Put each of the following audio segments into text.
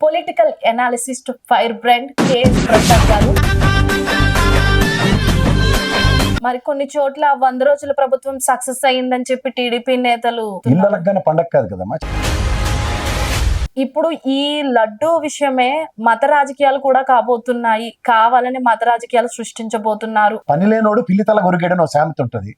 Political analyst firebrand KS Prasad garu మరి కొన్ని చోట్ల 100 రోజుల ప్రభుత్వం సక్సెస్ అయ్యిందని చెప్పి టీడీపీ నేతలు పండగ కాదు కదమ్మా. ఇప్పుడు ఈ లడ్డు విషయమే మత రాజకీయాలు కూడా కాబోతున్నాయి, కావాలని మత రాజకీయాలు సృష్టించబోతున్నారు. పని లేనోడు పిల్లితల గొరిగేడని సామెత ఉంటది.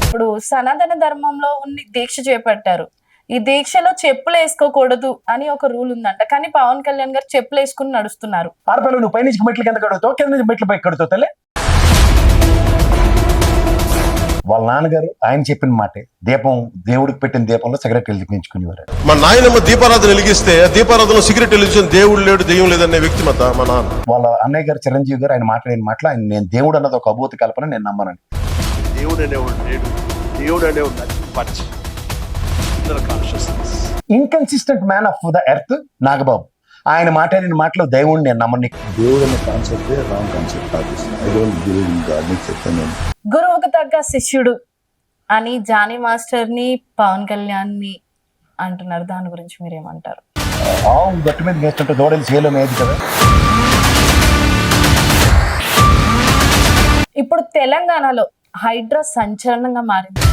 ఇప్పుడు సనాతన ధర్మంలో ఉన్న దీక్ష చేపట్టారు. ఈ దీక్షలో చెప్పులు వేసుకోకూడదు అని ఒక రూల్ ఉందంట, కానీ పవన్ కళ్యాణ్ గారు చెప్పులు వేసుకుని నడుస్తున్నారు. ఆడపిల్లలు నువ్వు పైనుంచి మెట్లు కింద కడుగుతావు, కింద నుంచి మెట్లు పై కడుతావు తల్లి. వాళ్ళ నాన్నగారు ఆయన చెప్పిన మాటే, దీపం దేవుడికి పెట్టిన దీపంలో సిగరెట్ వెలిగించుకునేవారు. మా నాయనమ్మ దీపారాధన వెలిగిస్తే దీపారాధన సిగరెట్ వెలిగించిన దేవుడు లేడు దెయ్యం లేదనే వ్యక్తి మా నాన్న. వాళ్ళ అన్నయ్య గారు చిరంజీవి గారు ఆయన మాట్లాడిన మాటలు, ఆయన నేను దేవుడు అన్నది ఒక అభూతి కల్పన, నేను నమ్మనండి. దేవుడు అనేవాడు లేడు, దేవుడు అనేవాడు inconsistent man of the earth Nagababu. ఆయన మాట్లాడిన మాటలు దేవుడిని నేను నమ్మని. దేవుడు అనే concept wrong concept. I don't believe in God అని చెప్తాను. గురువుకు తగ్గ శిష్యుడు అని జానీ మాస్టర్ ని పవన్ కళ్యాణ్ ని అంటున్నారు. దాని గురించి మీరేమంటారు? ఆవు గట్టు మీద వేస్తుంటే దూడలు చేయలో మేది కదా. ఇప్పుడు తెలంగాణలో హైడ్రా సంచలనంగా మారింది.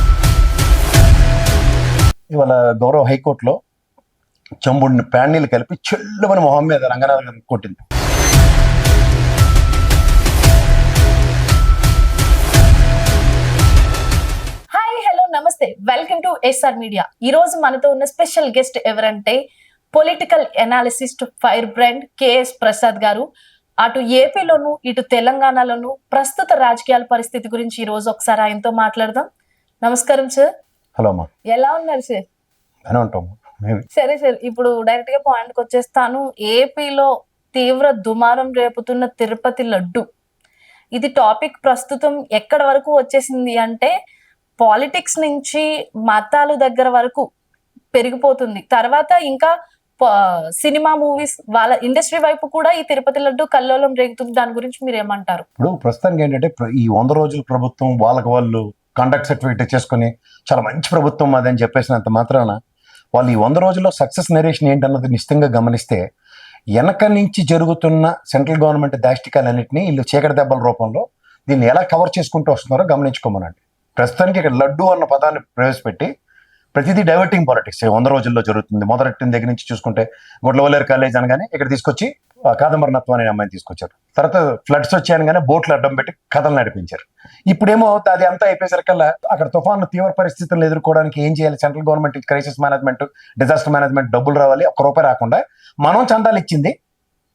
ఇవాళ గౌరవ హైకోర్టులో చెంబుడిని ప్యాన్నీళ్ళు కలిపి చెల్లుమని మొహం మీద రంగనాథ్ గారిని కొట్టింది. హాయ్, హలో, నమస్తే, వెల్కమ్ టు ఎస్ఆర్ మీడియా. ఈ రోజు మనతో ఉన్న స్పెషల్ గెస్ట్ ఎవరంటే political analyst firebrand KS Prasad garu. అటు ఏపీలోను ఇటు తెలంగాణలోను ప్రస్తుత రాజకీయాల పరిస్థితి గురించి ఈ రోజు ఒకసారి ఆయనతో మాట్లాడదాం. నమస్కారం సార్. హలో అమ్మా, ఎలా ఉన్నారు సార్? అని ఉంటాము. సరే సార్, ఇప్పుడు డైరెక్ట్ గా పాయింట్ కి వచ్చేస్తాను. ఏపీలో తీవ్ర దుమారం రేపుతున్న తిరుపతి లడ్డు, ఇది టాపిక్ ప్రస్తుతం ఎక్కడ వరకు వచ్చేసింది అంటే పాలిటిక్స్ నుంచి మతాలు దగ్గర వరకు పెరిగిపోతుంది. తర్వాత ఇంకా సినిమా మూవీస్ వాళ్ళ ఇండస్ట్రీ వైపు కూడా ఈ తిరుపతి లడ్డు కల్లోలం రేగుతుంది. దాని గురించి మీరు ఏమంటారు? ఇప్పుడు ప్రస్తుతానికి ఏంటంటే ఈ 100 రోజుల ప్రభుత్వం వాళ్ళకి వాళ్ళు కండక్ట్ సర్టిఫికేట్ చేసుకుని చాలా మంచి ప్రభుత్వం అదని చెప్పేసినంత మాత్రాన వాళ్ళు ఈ 100 రోజుల్లో సక్సెస్ నరేషన్ ఏంటన్నది నిశ్చితంగా గమనిస్తే వెనక నుంచి జరుగుతున్న సెంట్రల్ గవర్నమెంట్ దాష్టికాలన్నింటినీ వీళ్ళు చీకటి దెబ్బల రూపంలో దీన్ని ఎలా కవర్ చేసుకుంటూ వస్తున్నారో గమనించుకోమనండి. ప్రస్తుతానికి ఇక్కడ లడ్డు అన్న పదాన్ని ప్రవేశపెట్టి ప్రతిదీ డైవర్టింగ్ పాలిటిక్స్ 100 రోజుల్లో జరుగుతుంది. మొదటి దగ్గర నుంచి చూసుకుంటే గుడ్లవల్లేరు కాలేజ్ అనగానే ఇక్కడ తీసుకొచ్చి కాదంబరనత్వం అనే అమ్మాయిని తీసుకొచ్చారు. తర్వాత ఫ్లడ్స్ వచ్చాయనగానే బోట్లు అడ్డం పెట్టి కథలు నడిపించారు. ఇప్పుడేమో అది అంతా అయిపోయేసరికల్లా అక్కడ తుఫాను తీవ్ర పరిస్థితులను ఎదుర్కోవడానికి ఏం చేయాలి, central government crisis management, disaster management డబ్బులు రావాలి. 1 రూపాయి రాకుండా మనం చందాలు ఇచ్చింది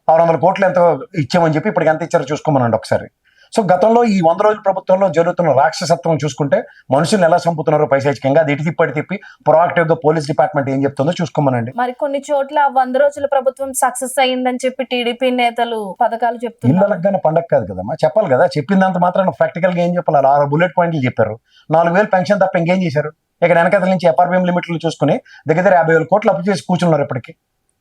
600 కోట్లు ఎంతో ఇచ్చామని చెప్పి ఇప్పటికి ఎంత ఇచ్చారో చూసుకోమనండి ఒకసారి. సో గతంలో ఈ 100 రోజుల ప్రభుత్వంలో జరుగుతున్న రాక్షసత్వం చూసుకుంటే మనుషులు ఎలా చంపుతున్నారో పైశాచికంగా, అది ఇటు తిప్పి ప్రొయాక్టివ్ గా పోలీస్ డిపార్ట్మెంట్ ఏం చెప్తుందో చూసుకోమనండి. మరి కొన్ని చోట్ల 100 రోజుల ప్రభుత్వం సక్సెస్ అయ్యిందని చెప్పి టీడీపీ నేతలు పథకాలు చెప్తున్నారు. ఇళ్ళగానే పండగ కాదు కదమ్మా, చెప్పాలి కదా. చెప్పిందంత మాత్రం ప్రాక్టికల్ గా ఏం చెప్పాలి? 6 బుల్లెట్ పాయింట్లు చెప్పారు, 4,000 పెన్షన్ తప్ప ఇంకేం చేశారు? ఇక్కడ వెనకతల నుంచి ఎఫ్ఆర్బిఎం లిమిట్లు చూసుకుని దగ్గర 50,000 కోట్లు అప్పు చేసి కూర్చున్నారు. ఇప్పటికి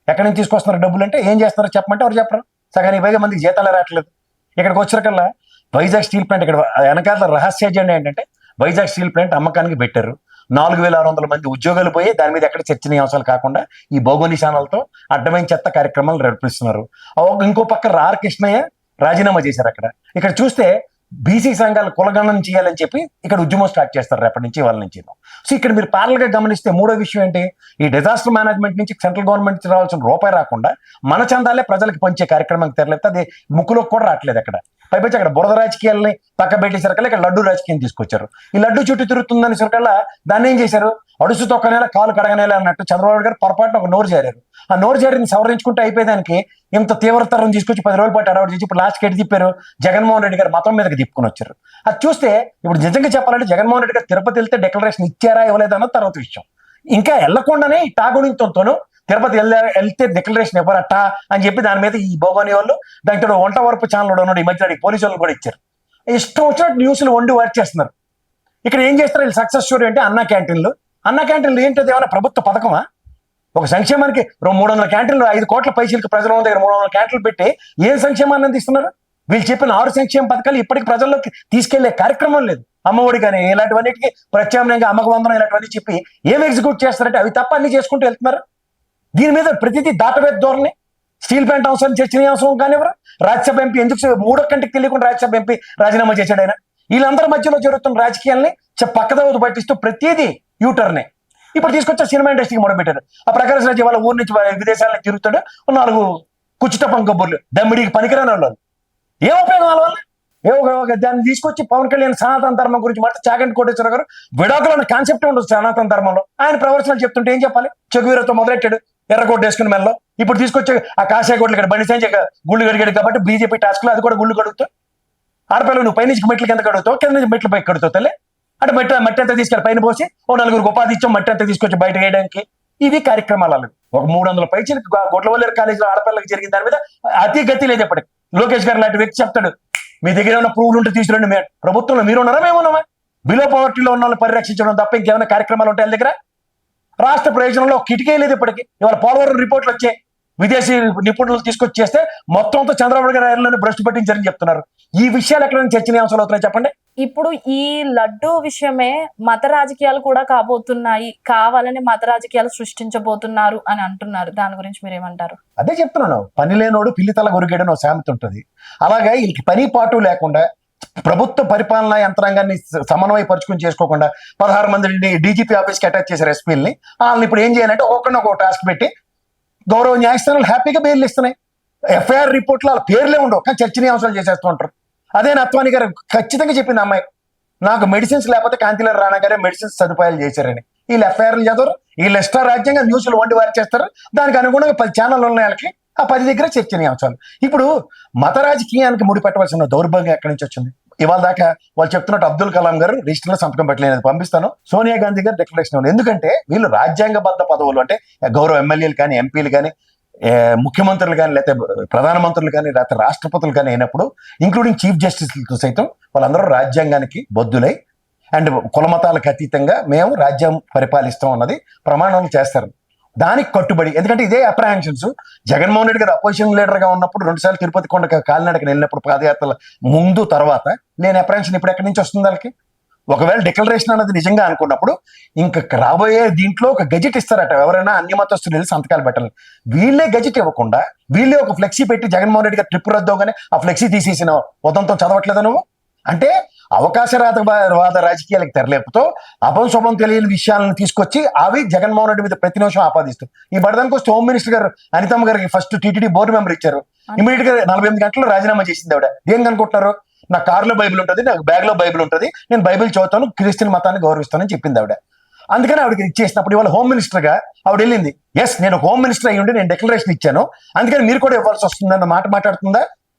ఎక్కడి నుంచి తీసుకొస్తున్నారు డబ్బులు అంటే ఏం చేస్తున్నారో చెప్పమంటే ఎవరు చెప్పరు. సగానికి పైగా మందికి జీతాలు రావట్లేదు. ఇక్కడికి వచ్చాకల్లా వైజాగ్ స్టీల్ ప్లాంట్, ఇక్కడ వెనకాల రహస్య ఎజెండా ఏంటంటే వైజాగ్ స్టీల్ ప్లాంట్ అమ్మకానికి పెట్టారు. 4,600 మంది ఉద్యోగాలు పోయి దాని మీద ఎక్కడ చర్చనీయాంశాలు కాకుండా ఈ భౌగోనిశానాలతో అడ్డమైన చెత్త కార్యక్రమాలు నడిపిస్తున్నారు. ఇంకో పక్క ఆర్ కృష్ణయ్య రాజీనామా చేశారు. ఇక్కడ చూస్తే బీసీ సంఘాలు కులగణన చేయాలని చెప్పి ఇక్కడ ఉద్యమం స్టార్ట్ చేస్తారు రేపటి నుంచి, వాళ్ళ నుంచి. సో ఇక్కడ మీరు ప్యారల్ గా గమనిస్తే మూడో విషయం ఏంటి, ఈ డిజాస్టర్ మేనేజ్మెంట్ నుంచి సెంట్రల్ గవర్నమెంట్ నుంచి రావాల్సిన రూపాయి రాకుండా మన చందాలే ప్రజలకు పంచే కార్యక్రమానికి తెరలేదు. అది ముక్కులోకి కూడా రావట్లేదు. పైపచ్చి అక్కడ బురద రాజకీయాలని పక్క పెట్టేసరికల్లా ఇక్కడ లడ్డు రాజకీయం తీసుకొచ్చారు. ఈ లడ్డు చుట్టూ తిరుగుతుందని సరికల్లా దాన్ని ఏం చేశారు, అడుసు తొక్కనేలా కాలు కడగనేలా అన్నట్టు చంద్రబాబు గారు పొరపాటున ఒక నోరు జారారు. ఆ నోరు జారిని సవరించుకుంటూ అయిపోయేదానికి ఇంత తీవ్రతరం తీసుకొచ్చి 10 రోజుల పాటు అడవాడు చేసి ఇప్పుడు లాస్ట్కి ఎటు తిప్పారు, జగన్మోహన్ రెడ్డి గారు మతం మీదకి తిప్పుకొని వచ్చారు. అది చూస్తే ఇప్పుడు నిజంగా చెప్పాలంటే జగన్మోహన్ రెడ్డి గారు తిరుపతి వెళ్తే డిక్లరేషన్ ఇచ్చారా ఇవ్వలేదన్నది తర్వాత విషయం. ఇంకా వెళ్లకుండానే ఈ టాగునితోనూ తిరుపతి వెళ్తే డిక్లరేషన్ ఇవ్వరట అని చెప్పి దాని మీద ఈ భోగాని వాళ్ళు దాంట్లో వంట వరపు ఛానల్ ఉన్నాడు. ఈ మధ్య పోలీసు వాళ్ళు కూడా ఇచ్చారు. ఇష్టం వచ్చినట్టు న్యూస్లు వండి వర్క్ చేస్తున్నారు. ఇక్కడ ఏం చేస్తారు వీళ్ళు సక్సెస్ స్టోరీ అంటే అన్నా క్యాంటీన్లు ఏంటది? ఏమైనా ప్రభుత్వ పథకమా? ఒక సంక్షేమానికి 300 క్యాంటీన్లు 5 కోట్ల పైసలకి ప్రజల దగ్గర 300 క్యాంటీన్లు పెట్టి ఏం సంక్షేమాన్ని అందిస్తున్నారు? వీళ్ళు చెప్పిన 6 సంక్షేమ పథకాలు ఇప్పటికి ప్రజల్లోకి తీసుకెళ్లే కార్యక్రమం లేదు. అమ్మఒడి కానీ ఇలాంటివన్నిటికీ ప్రత్యామ్నాయంగా అమ్మక వందనం ఇలాంటివన్నీ చెప్పి ఏం ఎగ్జిక్యూట్ చేస్తారంటే అవి తప్ప అన్ని చేసుకుంటూ వెళ్తున్నారు. దీని మీద ప్రతిదీ దాటవేత ధోరణి. స్టీల్ ప్లాంట్ అవసరం చర్చనీయాంశం కానివ్వరు. రాజ్యసభ ఎంపీ ఎందుకు 3 గంటకి తెలియకుండా రాజ్యసభ ఎంపీ రాజీనామా చేశాడు ఆయన. వీళ్ళందరి మధ్యలో జరుగుతున్న రాజకీయాల్ని పక్కదోవ పట్టిస్తూ ప్రతిదీ యూటర్నే. ఇప్పుడు తీసుకొచ్చే సినిమా ఇండస్ట్రీకి మొదలుపెట్టారు. ఆ ప్రకాశ్ రాజ్ వాళ్ళ ఊరి నుంచి విదేశాలకు తిరుగుతాడు. 4 కుచితపం కబుర్లు దమ్మిడికి పనికిరాని వాళ్ళు. ఏం ఉపయోగం వాళ్ళ వల్ల? దాన్ని తీసుకొచ్చి పవన్ కళ్యాణ్ సనాతన ధర్మం గురించి మాట చాగంటి కోటేశ్వర గారు విడాకులు అన్న కాన్సెప్ట్ ఉండదు సనాతన ధర్మంలో. ఆయన ప్రవర్తనలు చెప్తుంటే ఏం చెప్పాలి? చెగువీరతో మొదలెట్టాడు, ఎర్రకోట వేసుకుని మెల్లో. ఇప్పుడు తీసుకొచ్చే ఆ కాషాయ కోట్లు ఇక్కడ బండి సంజయ్ గుళ్ళు గడిగాడు కాబట్టి బీజేపీ టాస్క్ లో అది కూడా గుళ్ళు కడుగుతావు. ఆడపిల్లలు నువ్వు పైనుంచి మెట్ల కింద కడుగుతావు, కింద నుంచి మెట్ల పై కడుతావు తల్లి. అంటే మట్టి అంతా తీసుకెళ్ళి పైన పోసి 4 ఉపాధి ఇచ్చాం, మట్టి అంతా తీసుకొచ్చి బయట వేయడానికి. ఇవి కార్యక్రమాలు. ఒక 300 పైచీలకు గొడ్లవల్లేరు కాలేజీలో ఆడపిల్లకి జరిగిన దాని మీద అతి గతి లేదు. ఎప్పటికి లోకేష్ గారు లాంటి వ్యక్తి చెప్తాడు, మీ దగ్గర ఉన్న ప్రూవ్లు ఉంటే తీసుకురండి. ప్రభుత్వంలో మీరు ఉన్నారా, మేము ఉన్నామా? బిలో పవర్టీలో ఉన్న వాళ్ళని పరిరక్షించడం తప్ప ఇంకేమైనా కార్యక్రమాలు ఉంటాయి వాళ్ళ దగ్గర? రాష్ట్ర ప్రయోజనంలో కిటికీ లేదు ఇప్పటికి. ఇవాళ పోలవరం రిపోర్ట్లు వచ్చాయి, విదేశీ నిపుణులు తీసుకొచ్చి చేస్తే మొత్తంతో చంద్రబాబు గారు ఆయనలో భ్రష్టు పట్టించారని చెప్తున్నారు. ఈ విషయాలు ఎక్కడైనా చర్చనీయాంశాలు అవుతున్నాయి చెప్పండి. ఇప్పుడు ఈ లడ్డు విషయమే మత రాజకీయాలు కూడా కాబోతున్నాయి, కావాలని మత రాజకీయాలు సృష్టించబోతున్నారు అని అంటున్నారు. దాని గురించి మీరు ఏమంటారు? అదే చెప్తున్నాను, పని లేనోడు పిల్లితల గొరిగేడని ఒక సామెత ఉంటుంది. అలాగే వీళ్ళకి పని పాటు లేకుండా ప్రభుత్వ పరిపాలనా యంత్రాంగాన్ని సమన్వయపరుచుకుని చేసుకోకుండా 16 మంది డీజీపీ ఆఫీస్కి అటాచ్ చేశారు ఎస్పీలని. వాళ్ళని ఇప్పుడు ఏం చేయాలంటే ఒక టాస్క్ పెట్టి గౌరవ న్యాయస్థానాలు హ్యాపీగా బెయిల్ ఇస్తున్నాయి. ఎఫ్ఐఆర్ రిపోర్ట్లో వాళ్ళ పేర్లే ఉండవు, కానీ చర్చనీయాంశాలు చేసేస్తూ ఉంటారు. అదే నత్వాని గారు ఖచ్చితంగా చెప్పింది అమ్మాయి, నాకు మెడిసిన్స్ లేకపోతే కాంతిలాల్ రాణా గారే మెడిసిన్స్ సదుపాయాలు చేశారని. వీళ్ళు ఎఫ్ఐఆర్లు చదవరు, వీళ్ళు ఇష్ట రాజ్యంగా న్యూస్లు వండి వారి చేస్తారు. దానికి అనుగుణంగా 10 ఛానళ్ళు ఉన్న వాళ్ళకి ఆ 10 దగ్గర చర్చనీయాంశాలు. ఇప్పుడు మత రాజకీయానికి ముడిపెట్టవలసిన దౌర్భాగ్యం ఎక్కడి నుంచి వచ్చింది? ఇవాళ దాకా వాళ్ళు చెప్తున్నట్టు అబ్దుల్ కలాం గారు రిజిస్టర్లో సంతకం పెట్టలేదు, పంపిస్తాను. సోనియా గాంధీ గారు డిక్లరేషన్ ఇవ్వాలి. ఎందుకంటే వీళ్ళు రాజ్యాంగబద్ధ పదవులు అంటే గౌరవ ఎమ్మెల్యేలు కానీ, ఎంపీలు కానీ, ముఖ్యమంత్రులు కానీ, లేకపోతే ప్రధానమంత్రులు కానీ, లేకపోతే రాష్ట్రపతులు కానీ అయినప్పుడు, ఇంక్లూడింగ్ చీఫ్ జస్టిస్లతో సైతం వాళ్ళందరూ రాజ్యాంగానికి బొద్దులై అండ్ కులమతాలకు అతీతంగా మేము రాజ్యం పరిపాలిస్తాం అన్నది ప్రమాణాలు చేస్తారు. దానికి కట్టుబడి, ఎందుకంటే ఇదే అప్రహెన్షన్స్ జగన్మోహన్ రెడ్డి గారు అపోజిషన్ లీడర్ గా ఉన్నప్పుడు 2 సార్లు తిరుపతి కొండ కాలినడకని వెళ్ళినప్పుడు పాదయాత్రల ముందు తర్వాత లేని అప్రహెన్షన్ ఇప్పుడు ఎక్కడి నుంచి వస్తుంది వాళ్ళకి? ఒకవేళ డిక్లరేషన్ అన్నది నిజంగా అనుకున్నప్పుడు ఇంకా రాబోయే దీంట్లో ఒక గెజెట్ ఇస్తారట, ఎవరైనా అన్ని మతస్థులు వెళ్ళి సంతకాలు పెట్టాలి. వీళ్ళే గెజెట్ ఇవ్వకుండా వీళ్ళే ఒక ఫ్లెక్సీ పెట్టి జగన్మోహన్ రెడ్డి గారు ట్రిప్ రద్దవగానే ఆ ఫ్లెక్సీ తీసేసిన ఉదంతం చదవట్లేదా నువ్వు? అంటే అవకాశవాద రాజకీయాలకు తెరలేపుతో అపశుభం తెలియని విషయాలను తీసుకొచ్చి అవి జగన్మోహన్ రెడ్డి మీద ప్రతి నిమిషం ఆపాదిస్తూ ఈ బడదానికి వస్తే హోమ్ మినిస్టర్ గారు అనితమ్మ గారికి ఫస్ట్ టీటీడీ బోర్డు మెంబర్ ఇచ్చారు. ఇమీడియట్ గా 48 గంటల్లో రాజీనామా చేసింది ఆవిడ. ఏం కనుకుంటున్నారు? నా కార్లో బైబిల్ ఉంటుంది, నాకు బ్యాగ్ లో బైబిల్ ఉంటుంది, నేను బైబిల్ చదువుతాను, క్రిస్టియన్ మతాన్ని గౌరవిస్తానని చెప్పింది ఆవిడ. అందుకని ఆవిడకి ఇచ్చేసినప్పుడు ఇవాళ హోమ్ మినిస్టర్ గా ఆవిడ వెళ్ళింది. ఎస్, నేను హోమ్ మినిస్టర్ అయ్యి ఉండి నేను డిక్లరేషన్ ఇచ్చాను, అందుకని మీరు కూడా ఇవ్వాల్సి వస్తుందన్న మాట మాట్లాడుతుందా?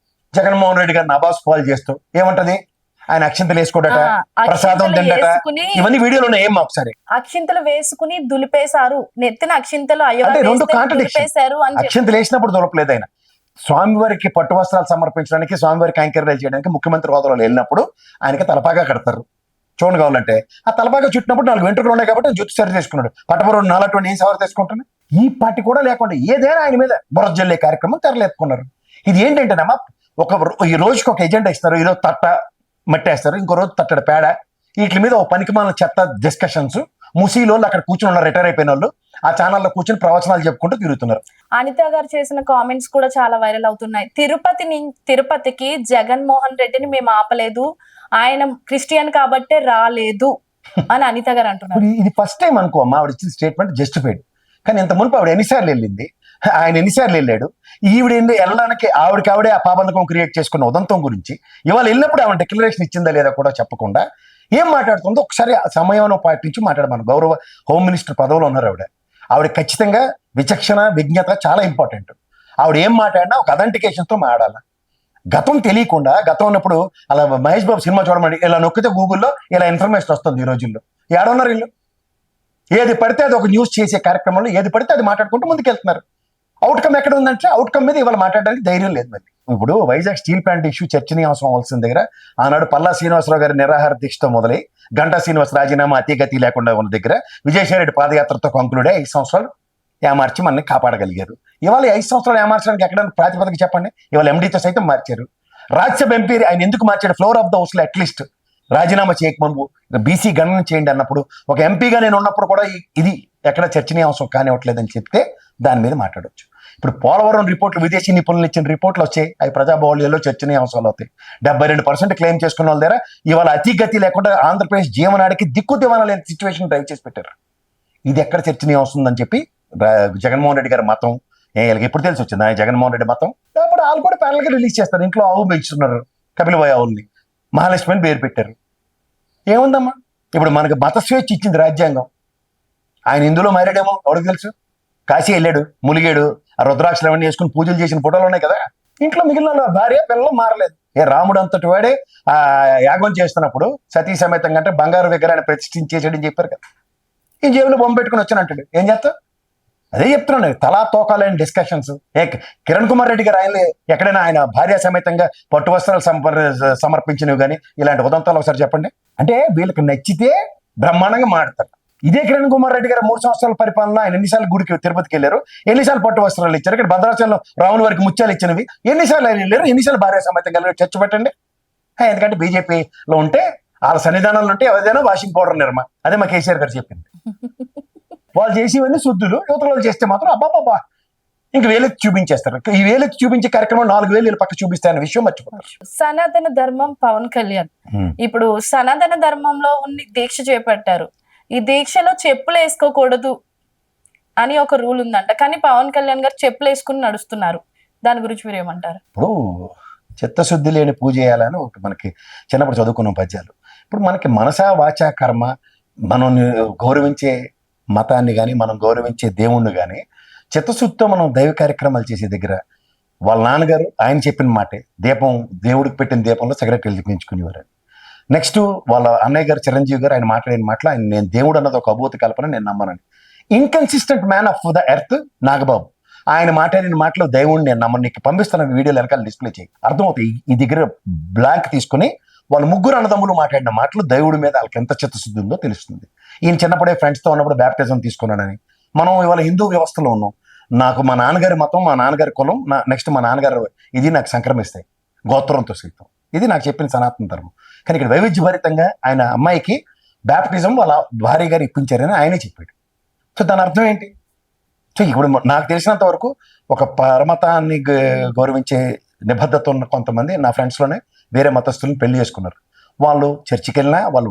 జగన్మోహన్ రెడ్డి గారిని అబాస్ పాలు చేస్తూ ఏమంటది? ఆయన అక్షింతలు వేసుకోడట, ప్రసాదం తిండట, ఇవన్నీ వీడియోలు ఉన్నాయి. ఏం ఒకసారి అక్షింతలు వేసుకుని దులిపేశారు, నెత్తిన అక్షింతలు అంటే 2 కాంట్రడిక్షన్. అక్షింతలు వేసినప్పుడు దులపలేదు ఆయన. స్వామివారికి పట్టు వస్త్రాలు సమర్పించడానికి, స్వామివారికి కైంకర్యాలు చేయడానికి ముఖ్యమంత్రి హోదాలో వెళ్ళినప్పుడు ఆయనకి తలపాగా కడతారు. చూడండి కావాలంటే ఆ తలపాగా చుట్టినప్పుడు 4 వెంట్రుకలు ఉన్నాయి కాబట్టి జుట్టు సరి చేసుకున్నాడు. పట్టపురం 4 ఏం సవర్ తీసుకుంటాను. ఈ పార్టీ కూడా లేకుండా ఏదైనా ఆయన మీద బురద జల్లే కార్యక్రమం తెరలేపుకున్నారు. ఇది ఏంటంటేనమ్మా, ఈ రోజుకి ఒక ఎజెండా ఇస్తారు. ఈరోజు తట్ట మట్టేస్తారు, ఇంకో రోజు తట్టడు పేడ. వీటి మీద ఒక పనికిమాలిన చెత్త డిస్కషన్స్. ముసీలో అక్కడ కూర్చుని ఉన్న రిటైర్ అయిపోయిన వాళ్ళు ఆ ఛానల్లో కూర్చొని ప్రవచనాలు చెప్పుకుంటూ తిరుగుతున్నారు. అనిత గారు చేసిన కామెంట్స్ కూడా చాలా వైరల్ అవుతున్నాయి. తిరుపతికి జగన్మోహన్ రెడ్డిని మేము ఆపలేదు, ఆయన క్రిస్టియన్ కాబట్టే రాలేదు అని అనిత గారు అంటున్నారు. ఇది ఫస్ట్ టైం అనుకో అమ్మా ఆవిడ ఇచ్చిన స్టేట్మెంట్ జస్టిఫైడ్. కానీ ఇంత మునుపు ఆవిడ ఎన్నిసార్లు వెళ్ళింది, ఆయన ఎన్నిసార్లు వెళ్ళాడు, ఈవిడ వెళ్ళడానికి ఆవిడకి ఆ పాబంధకం క్రియేట్ చేసుకున్న ఉదంతం గురించి ఇవాళ వెళ్ళినప్పుడు ఆవిడ డిక్లరేషన్ ఇచ్చిందా లేదా కూడా చెప్పకుండా ఏం మాట్లాడుతుందో ఒకసారి సమయం పాటించి మాట్లాడమను. గౌరవ హోమ్ మినిస్టర్ పదవిలో ఉన్నారు ఆవిడ ఖచ్చితంగా విచక్షణ విజ్ఞత చాలా ఇంపార్టెంట్. ఆవిడ ఏం మాట్లాడినా ఒక అథెంటికేషన్తో మాట్లాడాలి. గతం తెలియకుండా, గతం ఉన్నప్పుడు అలా మహేష్ బాబు సినిమా చూడమని ఇలా నొక్కితే గూగుల్లో ఇలా ఇన్ఫర్మేషన్ వస్తుంది. ఈ రోజుల్లో ఏడున్నారు వీళ్ళు? ఏది పడితే అది ఒక న్యూస్ చేసే కార్యక్రమంలో ఏది పడితే అది మాట్లాడుకుంటూ ముందుకెళ్తున్నారు. అవుట్కమ్ ఎక్కడ ఉందంటే అవుట్కమ్ మీద ఇవాళ మాట్లాడడానికి ధైర్యం లేదు. మరి ఇప్పుడు వైజాగ్ స్టీల్ ప్లాంట్ ఇష్యూ చర్చనీయాంశం అవ్వాల్సిన దగ్గర ఆనాడు పల్లా శ్రీనివాసరావు గారి నిరాహార దీక్షతో మొదలై గంటా శ్రీనివాస్ రాజీనామా అతిగతి లేకుండా ఉన్న దగ్గర విజయసాయిరెడ్డి పాదయాత్రతో కంక్లూడే 5 సంవత్సరాలు ఏమార్చి మనల్ని కాపాడగలిగారు. ఇవాళ 5 సంవత్సరాలు ఏమార్చడానికి ఎక్కడైనా ప్రాతిపదిక చెప్పండి. ఇవాళ ఎండీతో సైతం మార్చారు. రాజ్యసభ ఎంపీ ఆయన ఎందుకు మార్చాడు? ఫ్లోర్ ఆఫ్ ద హౌస్ లో అట్లీస్ట్ రాజీనామా చేయకముందు బీసీ గణన చేయండి అన్నప్పుడు, ఒక ఎంపీగా నేను ఉన్నప్పుడు కూడా ఇది ఎక్కడ చర్చనీయాంశం కానివ్వట్లేదని చెప్తే దాని మీద మాట్లాడవచ్చు. ఇప్పుడు పోలవరం రిపోర్ట్లు, విదేశీ నిపుణులు ఇచ్చిన రిపోర్ట్లు వచ్చాయి, అవి ప్రజాబాహుళ్యంలో చర్చనీయాంశాలు అవుతాయి. 72% క్లెయిమ్ చేసుకున్న వాళ్ళ దగ్గర ఇవాళ అతిగతి లేకుండా ఆంధ్రప్రదేశ్ జీవనాడికి దిక్కు దివానా లేని సిచ్యువేషన్ డ్రైవ్ చేసి పెట్టారు. ఇది ఎక్కడ చర్చనీయాంశం ఉందని చెప్పి జగన్మోహన్ రెడ్డి గారి మతం వీళ్ళకి ఎప్పుడు తెలిసి వచ్చింది ఆయన జగన్మోహన్ రెడ్డి మతం. అప్పుడు వాళ్ళు కూడా ప్యానల్గా రిలీజ్ చేస్తారు. ఇంట్లో ఆవు పెంచుతున్నారు, కపిలబాయి ఆవుల్ని, మహాలక్ష్మిని పేరు పెట్టారు. ఏముందమ్మా, ఇప్పుడు మనకు మత స్వేచ్ఛ ఇచ్చింది రాజ్యాంగం. ఆయన ఇందులో మారాడేమో ఎవరికి తెలుసు. కాశీ వెళ్ళాడు, ములిగాడు, ఆ రుద్రాక్షలు అవన్నీ వేసుకుని పూజలు చేసిన ఫోటోలు ఉన్నాయి కదా. ఇంట్లో మిగిలిన భార్య పిల్లలు మారలేదు. రాముడు అంతటి వాడే ఆ యాగం చేస్తున్నప్పుడు సతీ సమేతంగా అంటే బంగారు విగ్రహాన్ని ప్రతిష్ఠించేసాడని చెప్పారు కదా. ఈ జేబులో బొమ్మ పెట్టుకుని వచ్చాను అంటాడు, ఏం చేస్తావు? అదే చెప్తున్నాను, తలా తోకాలైన డిస్కషన్స్. కిరణ్ కుమార్ రెడ్డి గారు ఆయన ఎక్కడైనా ఆయన భార్య సమేతంగా పట్టు వస్త్రాలు సమర్పించినవి కానీ ఇలాంటి ఉదంతాలు ఒకసారి చెప్పండి. అంటే వీళ్ళకి నచ్చితే బ్రహ్మాండంగా మాడతారు. ఇదే కిరణ్ కుమార్ రెడ్డి గారు 3 సంవత్సరాల పరిపాలన ఆయన ఎన్నిసార్లు గుడికి తిరుపతికి వెళ్ళారు, ఎన్నిసార్లు పట్టు వస్త్రాలు ఇచ్చారు, ఇక్కడ భద్రాచలంలో రాముని వారికి ముత్యాలు ఇచ్చినవి ఎన్నిసార్లు ఆయన వెళ్ళారు, ఎన్నిసార్లు భార్య సమేతంగా వెళ్ళారు, చర్చ పెట్టండి. ఎందుకంటే బీజేపీలో ఉంటే వాళ్ళ సన్నిధానంలో ఉంటే ఎవరైనా వాషింగ్ పౌడర్ నిర్మా, అదే మా కేసీఆర్ గారు చెప్పింది. వాళ్ళు చేసేవన్నీ శుద్ధులు, యువతలు చేస్తే మాత్రం అబ్బాబాబా ఇంక వేలెత్తి చూపించేస్తారు. ఈ వేలెత్తి చూపించే కార్యక్రమం 4,000 పక్క చూపిస్తాయన్న విషయం మర్చిపోతారు. సనాతన ధర్మం పవన్ కళ్యాణ్ ఇప్పుడు సనాతన ధర్మంలో ఉన్న దీక్ష చేపట్టారు. ఈ దీక్షలో చెప్పులు వేసుకోకూడదు అని ఒక రూల్ ఉందంట, కానీ పవన్ కళ్యాణ్ గారు చెప్పులు వేసుకుని నడుస్తున్నారు. దాని గురించి మీరు ఏమంటారు? ఇప్పుడు చిత్తశుద్ధి లేని పూజ చేయాలని ఒకటి మనకి చిన్నప్పుడు చదువుకున్న పద్యాలు. ఇప్పుడు మనకి మనసా వాచా కర్మ, మనం గౌరవించే మతాన్ని కానీ మనం గౌరవించే దేవుణ్ణి కానీ చిత్తశుద్ధితో మనం దైవ కార్యక్రమాలు చేసే దగ్గర వాళ్ళ నాన్నగారు ఆయన చెప్పిన మాటే, దీపం దేవుడికి పెట్టిన దీపంలో సిగరెట్ వెలిగించుకునేవారు. నెక్స్ట్ వాళ్ళ అన్నయ్య గారు చిరంజీవి గారు ఆయన మాట్లాడిన మాటలు, ఆయన నేను దేవుడు అన్నది ఒక అభూత కల్పన, నేను నమ్మనని. Inconsistent man of the earth Nagababu ఆయన మాట్లాడిన మాటలు దేవుడిని నేను నమ్మను, నీకు పంపిస్తున్న వీడియోలు వెనకాల డిస్ప్లే చేయి, అర్థమవుతాయి. ఈ దగ్గర బ్లాంక్ తీసుకుని వాళ్ళు ముగ్గురు అన్నదమ్ములు మాట్లాడిన మాటలు దేవుడి మీద వాళ్ళకి ఎంత చిత్తశుద్ధి ఉందో తెలుస్తుంది. ఈయన చిన్నప్పుడే ఫ్రెండ్స్తో ఉన్నప్పుడు బ్యాప్టిజం తీసుకున్నాడని. మనం ఇవాళ హిందూ వ్యవస్థలో ఉన్నాం. నాకు మా నాన్నగారి మతం, మా నాన్నగారి కులం, నెక్స్ట్ మా నాన్నగారు ఇది నాకు సంక్రమిస్తాయి గోత్రంతో సైతం. ఇది నాకు చెప్పిన సనాతన ధర్మం. కానీ ఇక్కడ వైవిధ్యభరితంగా ఆయన అమ్మాయికి బ్యాప్టిజం వాళ్ళ భార్య గారు ఇప్పించారని ఆయనే చెప్పాడు. సో దాని అర్థం ఏంటి? సో ఇప్పుడు నాకు తెలిసినంత వరకు ఒక పరమతాన్ని గౌరవించే నిబద్ధత ఉన్న కొంతమంది నా ఫ్రెండ్స్లోనే వేరే మతస్థులను పెళ్లి చేసుకున్నారు. వాళ్ళు చర్చికి వెళ్ళినా, వాళ్ళు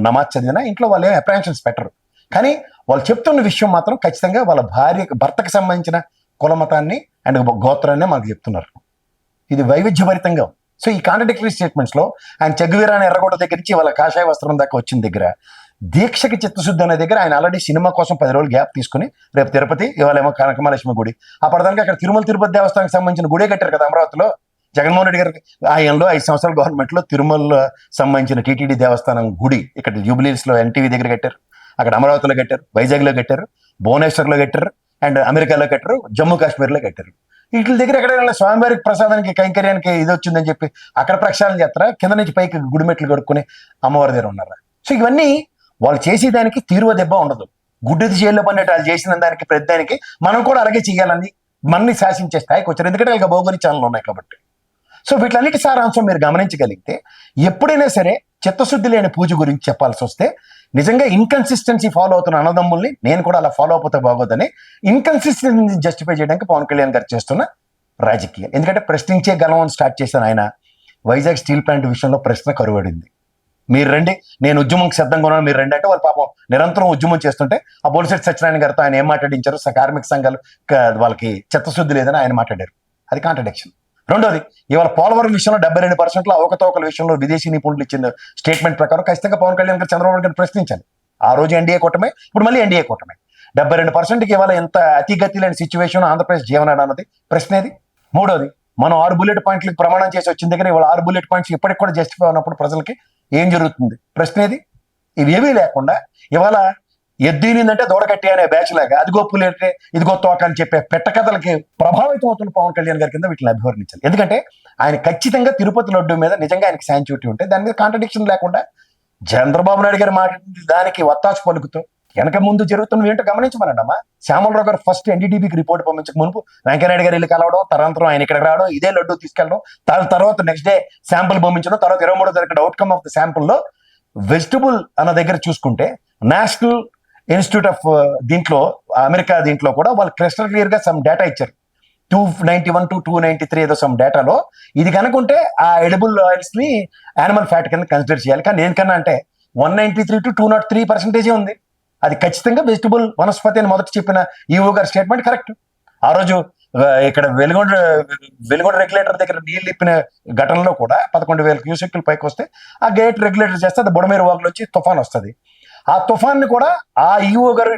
నమాజ్ చదివినా ఇంట్లో వాళ్ళు ఏం అప్రహెన్షన్స్ పెట్టరు. కానీ వాళ్ళు చెప్తున్న విషయం మాత్రం ఖచ్చితంగా వాళ్ళ భర్తకు సంబంధించిన కుల మతాన్ని అండ్ గోత్రాన్ని మనకు చెప్తున్నారు. ఇది వైవిధ్యభరితంగా. సో ఈ కాంట్రడిక్టరీ స్టేట్మెంట్స్లో ఆయన చెగ్గువీరాన్ని ఎర్రగొండ దగ్గర నుంచి వాళ్ళ కాషాయ వస్త్రం దాకా వచ్చిన దగ్గర దీక్షకి చిత్తశుద్ధి అనే దగ్గర ఆయన ఆల్రెడీ సినిమా కోసం 10 రోజులు గ్యాప్ తీసుకుని రేపు తిరుపతి, ఇవాళ ఏమో కనకమహాలక్ష్మి గుడి, అప్పటిదానికి అక్కడ తిరుపతి దేవస్థానానికి సంబంధించిన గుడే కట్టారు కదా అమరావతిలో. జగన్మోహన్ రెడ్డి గారికి ఆయనలో 5 సంవత్సరాల గవర్నమెంట్లో తిరుమల సంబంధించిన టీటీడీ దేవస్థానం గుడి ఇక్కడ జూబ్లీహిల్స్లో ఎన్టీవీ దగ్గర కట్టారు, అక్కడ అమరావతిలో కట్టారు, వైజాగ్లో కట్టారు, భువనేశ్వర్లో కట్టారు, అండ్ అమెరికాలో కట్టారు, జమ్మూ కాశ్మీర్లో కట్టారు. వీటి దగ్గర ఎక్కడైనా స్వామివారికి ప్రసాదానికి కైంకర్యానికి ఇది వచ్చిందని చెప్పి అక్కడ ప్రక్షాళన చేస్తారా? కింద నుంచి పైకి గుడిమెట్లు కడుక్కుని అమ్మవారి దగ్గర ఉన్నారా? సో ఇవన్నీ వాళ్ళు చేసేదానికి తీరువ దెబ్బ ఉండదు. గుడ్డిది జైల్లో పడినట్టు వాళ్ళు చేసిన దానికి ప్రతిదానికి మనం కూడా అలాగే చేయాలని మనని శాసించే స్థాయికి వచ్చారు. ఎందుకంటే వాళ్ళకి భౌగోళిక ఉన్నాయి కాబట్టి. సో వీటన్నిటి సారాంశం మీరు గమనించగలిగితే ఎప్పుడైనా సరే చిత్తశుద్ధి లేని పూజ గురించి చెప్పాల్సి వస్తే నిజంగా ఇన్కన్సిస్టెన్సీ ఫాలో అవుతున్న అన్నదమ్ముల్ని నేను కూడా అలా ఫాలో అయిపోతే బాగోదని ఇన్కన్సిస్టెన్సీ జస్టిఫై చేయడానికి పవన్ కళ్యాణ్ గారు చేస్తున్న రాజకీయాలు. ఎందుకంటే ప్రశ్నించే గలం స్టార్ట్ చేశాను ఆయన. వైజాగ్ స్టీల్ ప్లాంట్ విషయంలో ప్రశ్న కరువడింది. మీరు రండి, నేను ఉద్యమంకి సిద్ధంగా ఉన్నాను, మీరు రండి అంటే వాళ్ళు పాపం నిరంతరం ఉద్యమం చేస్తుంటే ఆ బొలిశెట్టి సత్యనారాయణ గారితో ఆయన ఏం మాట్లాడించారు, కార్మిక సంఘాలు వాళ్ళకి చిత్తశుద్ధి లేదని ఆయన మాట్లాడారు. అది కాంట్రడిక్షన్. రెండోది, ఇవాళ పోలవరం విషయంలో 72% అవకతవకల విషయంలో విదేశీ నిపుణులు ఇచ్చిన స్టేట్మెంట్ ప్రకారం ఖచ్చితంగా పవన్ కళ్యాణ్ గారు చంద్రబాబు గారిని ప్రశ్నించాలి. ఆ రోజు ఎన్డీఏ కూటమే, ఇప్పుడు మళ్ళీ ఎన్డీఏ కూటమే. 72%కి ఇవాళ ఎంత అతిగతి లేని సిచ్యువేషన్ ఆంధ్రప్రదేశ్ జీవనాడు అన్నది ప్రశ్నేది. మూడోది, మనం 6 బుల్లెట్ పాయింట్లకు ప్రమాణం చేసి వచ్చిన దగ్గర ఇవాళ 6 బుల్లెట్ పాయింట్స్ ఇప్పటికి కూడా జస్టిఫై ఉన్నప్పుడు ప్రజలకి ఏం జరుగుతుంది ప్రశ్నేది. ఇవేమీ లేకుండా ఇవాళ ఎద్దునిందంటే దూడకట్టి అనే బ్యాచ్ లాగా అదిగో పులేటే ఇదిగో తోక అని చెప్పే పెట్టకథలకి ప్రభావితం అవుతున్న పవన్ కళ్యాణ్ గారి కింద వీటిని అభివర్ణించాలి. ఎందుకంటే ఆయన ఖచ్చితంగా తిరుపతి లడ్డు మీద నిజంగా ఆయనకి శాంచ్యూటీ ఉంటే దాని మీద కాంట్రడిక్షన్ లేకుండా చంద్రబాబు నాయుడు గారు మాట్లాడింది దానికి వత్తాసు పలుకుతూ వెనక ముందు జరుగుతున్నవి ఏంటో గమనించమనండి అమ్మా. శ్యామలరావు గారు ఫస్ట్ ఎన్డీటీవీకి రిపోర్ట్ పంపించక మునుపు వెంకయ్యనాయుడు గారు వెళ్ళి కలవడం, తరంతరం ఆయన ఇక్కడికి రావడం, ఇదే లడ్డు తీసుకెళ్ళడం, తర్వాత నెక్స్ట్ డే శాంపుల్ పంపించడం, తర్వాత 23వ తారీఖు అవుట్కమ్ ఆఫ్ ద శాంపుల్లో వెజిటబుల్ అన్న దగ్గర చూసుకుంటే నేషనల్ ఇన్స్టిట్యూట్ ఆఫ్ దీంట్లో అమెరికా దీంట్లో కూడా వాళ్ళు క్రిస్టల్ క్లియర్ గా సమ్ డేటా ఇచ్చారు. 291 to 293 ఏదో సమ్ డేటాలో ఇది కనుకుంటే ఆ ఎడిబుల్ ఆయిల్స్ ని యానిమల్ ఫ్యాట్ కింద కన్సిడర్ చేయాలి. కానీ దేనికన్నా అంటే 193 to 203% ఉంది. అది ఖచ్చితంగా వెజిటబుల్ వనస్పతి అని మొదట చెప్పిన ఈఓ గారి స్టేట్మెంట్ కరెక్ట్. ఆ రోజు ఇక్కడ వెలుగొండ రెగ్యులేటర్ దగ్గర నీళ్ళు ఇప్పిన ఘటనలో కూడా 11,000 క్యూసెక్లు పైకి వస్తే ఆ గేట్ రెగ్యులేటర్ చేస్తే అది బుడమేరు వాగులో వచ్చి తుఫాన్ వస్తుంది. ఆ తుఫాన్ని కూడా ఆ ఈఓ గారు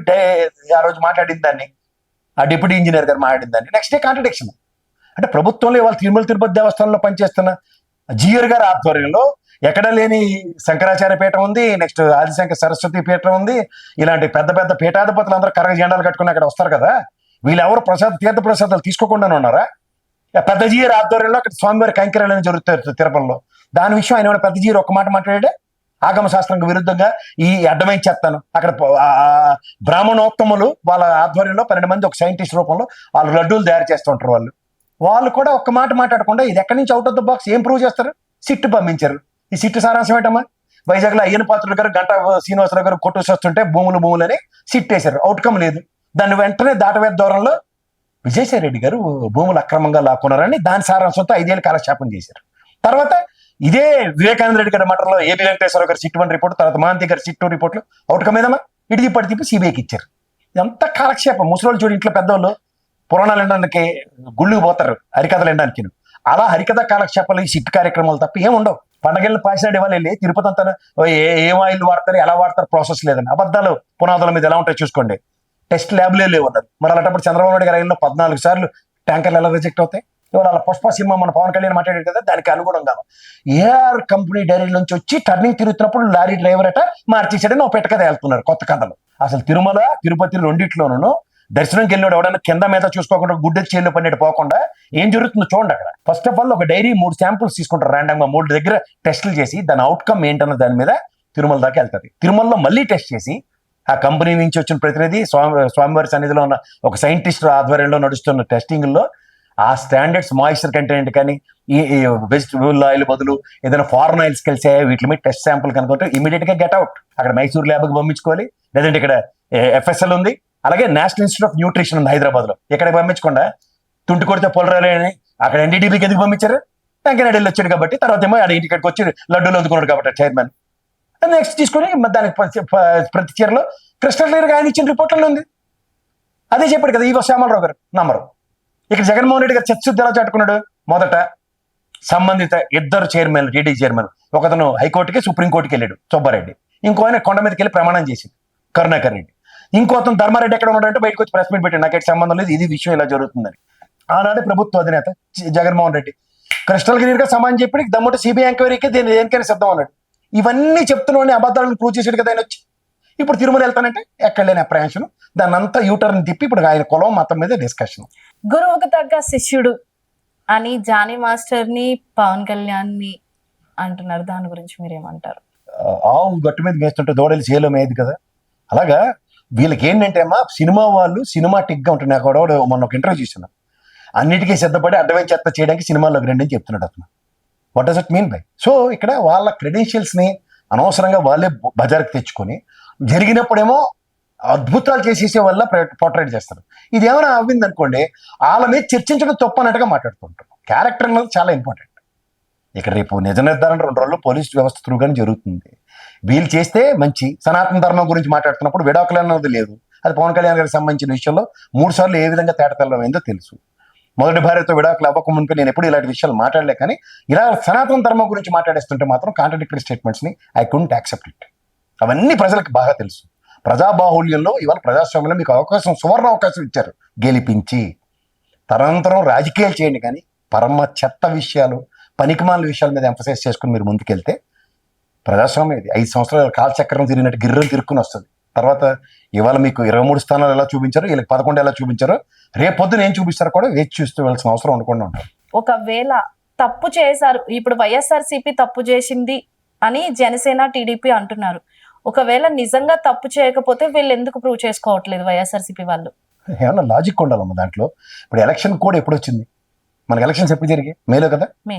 ఆ రోజు మాట్లాడిన దాన్ని, ఆ డిప్యూటీ ఇంజనీర్ గారు మాట్లాడిన దాన్ని నెక్స్ట్ డే కాంట్రడిక్షన్. అంటే ప్రభుత్వంలో ఇవాళ తిరుమల తిరుపతి దేవస్థానంలో పనిచేస్తున్న జిఆర్ గారి ఆధ్వర్యంలో ఎక్కడ లేని శంకరాచార్య పీఠం ఉంది, నెక్స్ట్ ఆదిశంకర సరస్వతి పీఠం ఉంది. ఇలాంటి పెద్ద పెద్ద పీఠాధిపతులు అందరూ కర్ర జెండాలు కట్టుకుని అక్కడ వస్తారు కదా. వీళ్ళెవరు తీర్థ ప్రసాదాలు తీసుకోకుండానే ఉన్నారా? పెద్ద జీఆర్ ఆధ్వర్యంలో అక్కడ స్వామివారి కైంకర్యాలు జరుగుతాయి తిరుపతిలో. దాని విషయం ఆయన పెద్ద జీఆర్ ఒక మాట మాట్లాడే ఆగమ శాస్త్రంగా విరుద్ధంగా ఈ అడ్డమైన చేస్తాను. అక్కడ బ్రాహ్మణోత్తములు వాళ్ళ ఆధ్వర్యంలో 12 మంది ఒక సైంటిస్ట్ రూపంలో వాళ్ళు లడ్డూలు తయారు చేస్తూ ఉంటారు. వాళ్ళు కూడా ఒక్క మాట మాట్లాడకుండా ఇది ఎక్కడి నుంచి అవుట్ ఆఫ్ ద బాక్స్ ఏం ప్రూవ్ చేస్తారు? సిట్ పంపించారు. ఈ సిట్ సారాంశం ఏంటమ్మా? వైజాగ్లో అయ్యన పాత్రుడు గారు, గంటా శ్రీనివాసరావు గారు కొట్టేస్తుంటే భూములు అని సిట్ వేశారు. అవుట్కమ్ లేదు. దాన్ని వెంటనే దాటవేత దూరంలో విజయసాయి రెడ్డి గారు భూములు అక్రమంగా లాక్కున్నారని దాని సారాంశంతో 5 ఏళ్ళు కాలక్షేపం చేశారు. తర్వాత ఇదే వివేకానంద రెడ్డి గారి మటర్లో ఏబి వెంకటేశ్వర గారు సిట్ 1 రిపోర్ట్, తర్వాత మహాంతి గారు సిట్ 2 రిపోర్ట్లు అవుట్కమ్ ఏదమ్మా? ఇటు తిప్పి సిబిఐకి ఇచ్చారు. ఇదంతా కాలక్షేపం. ముసలోళ్ళు చూడు, ఇంట్లో పెద్దవాళ్ళు పురాణాలు వినడానికి గుళ్ళు పోతారు హరికథలు వినడానికి. అలా హరికథ కాలక్షేపాలు ఈ సిట్ కార్యక్రమాలు తప్ప ఏం ఉండవు. పండగలను పాసినాడు ఇవాళ వెళ్ళి తిరుపతి అంతా ఏం ఆయిల్ వాడతారు, ఎలా వాడతారు, ప్రాసెస్ లేదని అబద్ధాలు పునాదుల మీద ఎలా ఉంటాయి చూసుకోండి. టెస్ట్ ల్యాబ్లే లేవు అన్నారు. మరి అలాంటప్పుడు చంద్రబాబు నాయుడు గారు 14 సార్లు ట్యాంకర్లు ఎలా రిజెక్ట్ అవుతాయి? ఇవాళ అలా పుష్ప సినిమా మన పవన్ కళ్యాణ్ మాట్లాడారు కదా, దానికి అనుగుణంగా ఏఆర్ కంపెనీ డైరీ నుంచి వచ్చి టర్నింగ్ తిరుగుతున్నప్పుడు లారీ డ్రైవర్ అట మార్చేసాడని ఒక పెట్ట కథ వెళ్తున్నారు. కొత్త కథలు. అసలు తిరుమల తిరుపతి రెండిట్లోనూ దర్శనంకి వెళ్ళినాడు ఎవడన్నా కింద మీద చూసుకోకుండా గుడ్డ చేళ్ళు పన్నెట్టు పోకుండా ఏం జరుగుతుందో చూడండి. అక్కడ ఫస్ట్ ఆఫ్ ఆల్ ఒక డైరీ 3 శాంపుల్స్ తీసుకుంటారు ర్యాండమ్ గా, 3 దగ్గర టెస్టులు చేసి దాని అవుట్కమ్ ఏంటన్న దాని మీద తిరుమల దాకా వెళ్తుంది. తిరుమలలో మళ్ళీ టెస్ట్ చేసి ఆ కంపెనీ నుంచి వచ్చిన ప్రతినిధి స్వామివారి సన్నిధిలో ఉన్న ఒక సైంటిస్ట్ ఆధ్వర్యంలో నడుస్తున్న టెస్టింగ్ లో ఆ స్టాండర్డ్స్ మాయిశ్చర్ కంటెంట్ కానీ ఈ వెజిటబుల్ ఆయిల్ బదులు ఏదైనా ఫారెన్ ఆయిల్స్ కలిసే వీటి మీద టెస్ట్ శాంపుల్ కనుకుంటే ఇమీడియట్ గా గెట్ అవుట్. అక్కడ మైసూర్ ల్యాబ్కి పంపించుకోవాలి, లేదంటే ఇక్కడ ఎఫ్ఎస్ఎల్ ఉంది, అలాగే నేషనల్ ఇన్స్టిట్యూట్ ఆఫ్ న్యూట్రిషన్ ఉంది హైదరాబాద్ లో. ఇక్కడికి పంపించకుండా తుంటి కొడితే పొలరాలి అని అక్కడ ఎన్డీటీవీకి ఎందుకు పంపించారు? వెంకయ్యనాయుడు వెళ్ళి వచ్చాడు కాబట్టి, తర్వాత ఏమో ఆయన ఇంటికి వచ్చి లడ్డూలు అందుకున్నాడు కాబట్టి చైర్మన్. నెక్స్ట్ తీసుకుని దానికి ప్రతి చీరలో క్రిస్టల్ క్లియర్ గా ఆయన ఇచ్చిన రిపోర్ట్లలో ఉంది. అదే చెప్పాడు కదా ఈవో శ్యామలరావు గారు నమ్మరు. ఇక్కడ జగన్మోహన్ రెడ్డి గారు చర్చ ఎలా చాటుకున్నాడు? మొదట సంబంధిత 2 చైర్మన్, టీడీ చైర్మన్, ఒకతను హైకోర్టుకి సుప్రీంకోర్టుకి వెళ్ళాడు సుబ్బారెడ్డి, ఇంకో ఆయన కొండ మీదకి వెళ్ళి ప్రమాణం చేసింది కరుణాకర్ రెడ్డి, ఇంకో అతను ధర్మారెడ్డి ఎక్కడ ఉన్నాడంటే బయటకు వచ్చి ప్రెస్ మీట్ పెట్టాడు, నాకైతే సంబంధం లేదు, ఇది విషయం ఇలా జరుగుతుందని. ఆనాడే ప్రభుత్వ అధినేత జగన్మోహన్ రెడ్డి క్రిస్టల్ క్లియర్ గా సమానం చెప్పి దమ్ముంటే సిబిఐ ఎంక్వైరీకి దేనికైనా సిద్ధం అన్నాడు. ఇవన్నీ చెప్తున్నాడు, అబద్ధాలను ప్రూవ్ చేసాడు కదా ఆయన వచ్చి. ఇప్పుడు తిరుమల వెళ్తానంటే ఎక్కడ లేని అప్రహెన్షన్, దాన్ని అంతా యూటర్న్ తిప్పి ఇప్పుడు ఆయన కులం మతం మీద డిస్కషన్. గురువుకు తగ్గ శిష్యుడు అని జానీ మాస్టర్ ని పవన్ కళ్యాణ్ ని అంటున్నారు. దాని గురించి మీరేమంటారు? ఆవు గట్టు మీద వేస్తుంటే దూడలు చేలో మేది కదా. అలాగా వీళ్ళకి ఏంటంటే అమ్మా, సినిమా వాళ్ళు సినిమాటిక్ గా ఉంటున్నాయి. కూడా మొన్న ఒక ఇంటర్వ్యూ చూస్తున్నాం, అన్నిటికీ సిద్ధపడి అడ్డమైన చెత్త చేయడానికి సినిమాల్లోకి రండి అని చెప్తున్నాడు అతను. What does it mean by? So ఇక్కడ వాళ్ళ క్రెడెన్షియల్స్ ని అనవసరంగా వాళ్ళే బజార్కి తెచ్చుకొని జరిగినప్పుడేమో అద్భుతాలు చేసేసే వల్ల పోర్ట్రేట్ చేస్తారు. ఇది ఏమైనా అవ్వింది అనుకోండి, వాళ్ళ మీద చర్చించడం తప్పు అన్నట్టుగా మాట్లాడుతుంటారు. క్యారెక్టర్ అనేది చాలా ఇంపార్టెంట్. ఇక్కడ రేపు నిజ నిర్ధారణ 2 రోజుల్లో పోలీస్ వ్యవస్థ త్రూగానే జరుగుతుంది. వీళ్ళు చేస్తే మంచి. సనాతన ధర్మం గురించి మాట్లాడుతున్నప్పుడు విడాకులు అన్నది లేదు. అది పవన్ కళ్యాణ్ గారికి సంబంధించిన విషయంలో 3 సార్లు ఏ విధంగా తేటతెల్లమైందో తెలుసు. మొదటి భార్యతో విడాకులు అవ్వక మునిపి నేను ఎప్పుడు ఇలాంటి విషయాలు మాట్లాడలే, కానీ ఇలా సనాతన ధర్మం గురించి మాట్లాడేస్తుంటే మాత్రం కాంట్రడిక్టరీ స్టేట్మెంట్స్ ని ఐ కుడెంట్ యాక్సెప్ట్ ఇట్. అవన్నీ ప్రజలకు బాగా తెలుసు. ప్రజాబాహుళ్యంలో ఇవాళ ప్రజాస్వామ్యంలో మీకు సువర్ణ అవకాశం ఇచ్చారు గెలిపించి. తరంతరం రాజకీయాలు చేయండి, కానీ పరమ చెత్త విషయాలు, పనికిమాల విషయాల మీద ఎంఫసైజ్ చేసుకుని మీరు ముందుకెళ్తే ప్రజాస్వామ్యం ఇది 5 సంవత్సరాలు కాలచక్రం తిరిగినట్టు గిర్రం తిరుక్కుని వస్తుంది. తర్వాత ఇవాళ మీకు 23 స్థానాలు ఎలా చూపించారో, వీళ్ళకి 11 ఎలా చూపించారో, రేపు పొద్దున ఏం చూపిస్తారో కూడా వేచి చూస్తూ వెళ్ళాల్సిన అవసరం ఉండకుండా ఉంటారు. ఒకవేళ తప్పు చేశారు, ఇప్పుడు వైఎస్ఆర్సీపీ తప్పు చేసింది అని జనసేన టీడీపీ అంటున్నారు. ఒకవేళ నిజంగా తప్పు చేయకపోతే వీళ్ళు ఎందుకు ప్రూవ్ చేసుకోవట్లేదు వైఎస్ఆర్సీపీ వాళ్ళు? ఏమన్నా లాజిక్ ఉండాలమ్మా దాంట్లో. ఇప్పుడు ఎలక్షన్ కోడ్ ఎప్పుడు వచ్చింది? మనకి ఎలక్షన్స్ ఎప్పుడు జరిగాయి? మేలో కదా. మే